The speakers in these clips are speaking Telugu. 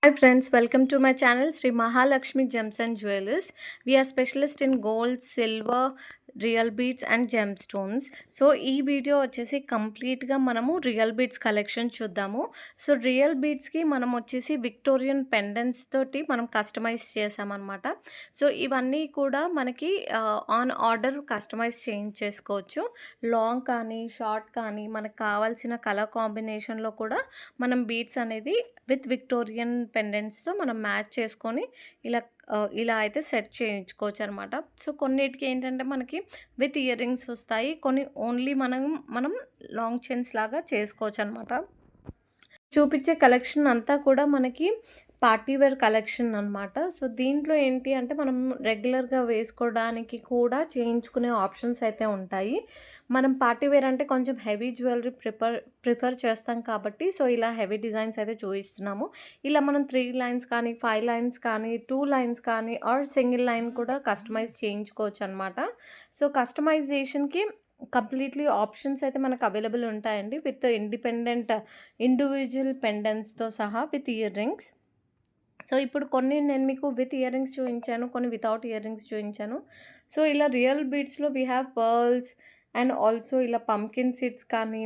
Hi friends, welcome to my channel Sri Mahalakshmi Gems and Jewelers. We are specialist in gold, silver, real beads and gem stones. So ఈ వీడియో వచ్చేసి కంప్లీట్గా మనము రియల్ బీడ్స్ కలెక్షన్ చూద్దాము. సో రియల్ బీడ్స్కి మనం వచ్చేసి విక్టోరియన్ పెండెంట్స్ తోటి మనం కస్టమైజ్ చేసామన్నమాట. సో ఇవన్నీ కూడా మనకి ఆన్ ఆర్డర్ కస్టమైజ్ చేయించేసుకోవచ్చు. లాంగ్ కానీ షార్ట్ కానీ మనకు కావాల్సిన కలర్ కాంబినేషన్లో కూడా మనం బీడ్స్ అనేది విత్ విక్టోరియన్ పెండెంట్స్తో మనం మ్యాచ్ చేసుకొని ఇలా అయితే సెట్ చేయించుకోవచ్చు అనమాట. సో కొన్నిటికి ఏంటంటే మనకి విత్ ఇయర్ రింగ్స్ వస్తాయి, కొన్ని ఓన్లీ మనం లాంగ్ చైన్స్ లాగా చేసుకోవచ్చు అనమాట. చూపించే కలెక్షన్ అంతా కూడా మనకి పార్టీ వేర్ కలెక్షన్ అనమాట. సో దీంట్లో ఏంటి అంటే మనం రెగ్యులర్గా వేసుకోవడానికి కూడా చేయించుకునే ఆప్షన్స్ అయితే ఉంటాయి. మనం పార్టీ వేర్ అంటే కొంచెం హెవీ జ్యువెలరీ ప్రిఫర్ చేస్తాం కాబట్టి సో ఇలా హెవీ డిజైన్స్ అయితే చూపిస్తున్నాము. ఇలా మనం 3 లైన్స్ కానీ 5 లైన్స్ కానీ 2 లైన్స్ కానీ ఆర్ సింగిల్ లైన్ కూడా కస్టమైజ్ చేయించుకోవచ్చు అనమాట. సో కస్టమైజేషన్కి కంప్లీట్లీ ఆప్షన్స్ అయితే మనకు అవైలబుల్ ఉంటాయండి, విత్ ఇండివిజువల్ పెండెంట్స్తో సహా విత్ ఇయర్ రింగ్స్. సో ఇప్పుడు కొన్ని నేను మీకు విత్ ఇయర్ రింగ్స్ చూపించాను, కొన్ని వితౌట్ ఇయర్ రింగ్స్ చూపించాను. సో ఇలా రియల్ బీడ్స్లో we have pearls and also ఇలా పంకిన్ సీడ్స్ కానీ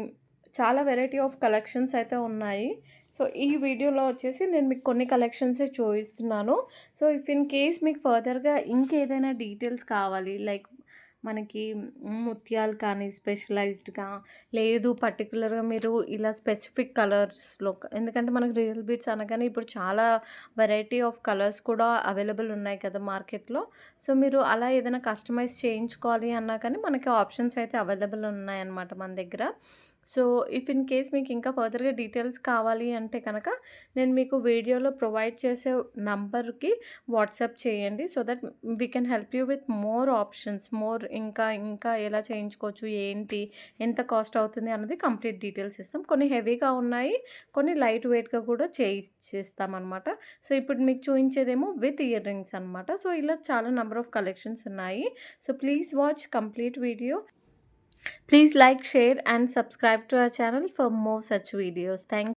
చాలా వెరైటీ ఆఫ్ కలెక్షన్స్ అయితే ఉన్నాయి. సో ఈ వీడియోలో వచ్చేసి నేను మీకు కొన్ని కలెక్షన్సే చూపిస్తున్నాను. సో ఇఫ్ ఇన్ కేస్ మీకు ఫర్దర్గా ఇంకేదైనా డీటెయిల్స్ కావాలి, లైక్ మనకి ముత్యాలు కానీ స్పెషలైజ్డ్గా, లేదు పర్టికులర్గా మీరు ఇలా స్పెసిఫిక్ కలర్స్లో, ఎందుకంటే మనకు రియల్ బీడ్స్ అనగానే ఇప్పుడు చాలా వెరైటీ ఆఫ్ కలర్స్ కూడా అవైలబుల్ ఉన్నాయి కదా మార్కెట్లో. సో మీరు అలా ఏదైనా కస్టమైజ్ చేయించుకోవాలి అన్నా కానీ మనకి ఆప్షన్స్ అయితే అవైలబుల్ ఉన్నాయన్నమాట మన దగ్గర. సో ఇఫ్ ఇన్ కేస్ మీకు ఇంకా ఫర్దర్గా డీటెయిల్స్ కావాలి అంటే కనుక నేను మీకు వీడియోలో ప్రొవైడ్ చేసే నంబర్కి వాట్సాప్ చేయండి. So that we can help you with more options, ఇంకా ఎలా చేయించుకోవచ్చు, ఏంటి, ఎంత కాస్ట్ అవుతుంది అన్నది కంప్లీట్ డీటెయిల్స్ ఇస్తాం. కొన్ని హెవీగా ఉన్నాయి, కొన్ని లైట్ వెయిట్గా కూడా చేయిస్తామన్నమాట. సో ఇప్పుడు మీకు చూపించేదేమో విత్ ఇయర్ రింగ్స్ అనమాట. సో ఇలా చాలా నెంబర్ ఆఫ్ కలెక్షన్స్ ఉన్నాయి. So please watch complete video. Please like, share and subscribe to our channel for more such videos. Thank you.